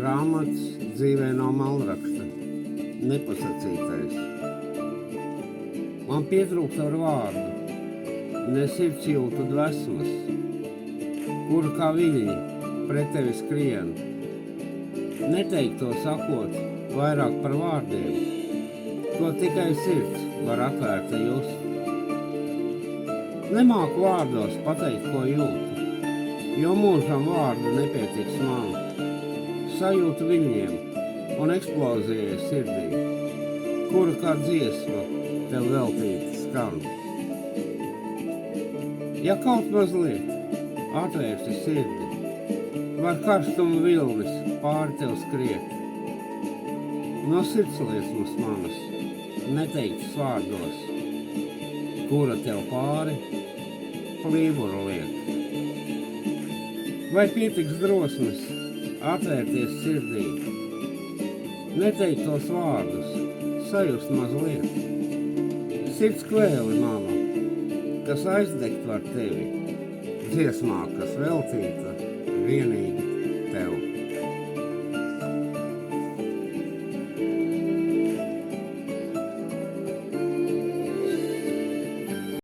Grāmatas dzīvē nav malraksta, nepasacītais. Man pietrūkst ar vārdu, ne sirds jūtu dvesmas, kura kā viļņi pret tevi skrien. Neteikt to sakot vairāk par vārdiem, ko tikai sirds var atvērta just. Nemāku vārdos pateikt, ko jūtu, jo mūžam vārdu nepietiks man. Sajūtu viļņiem un eksplozijai sirdī, kura kā dziesma tev veltīta skan. Ja kaut mazliet atvērsi sirdi, var karstuma vilnis pāri tev skriet. No sirdsliesmas manas neteiktas vārdos, kura tev pāri plīvuru liek. Vai pietiks drosmes atvērties sirdī, neteikt tos vārdus, sajust mazliet. Sirds kvēli manu, kas aizdegt var tevi, dziesmā, kas veltīta vienīgi tev.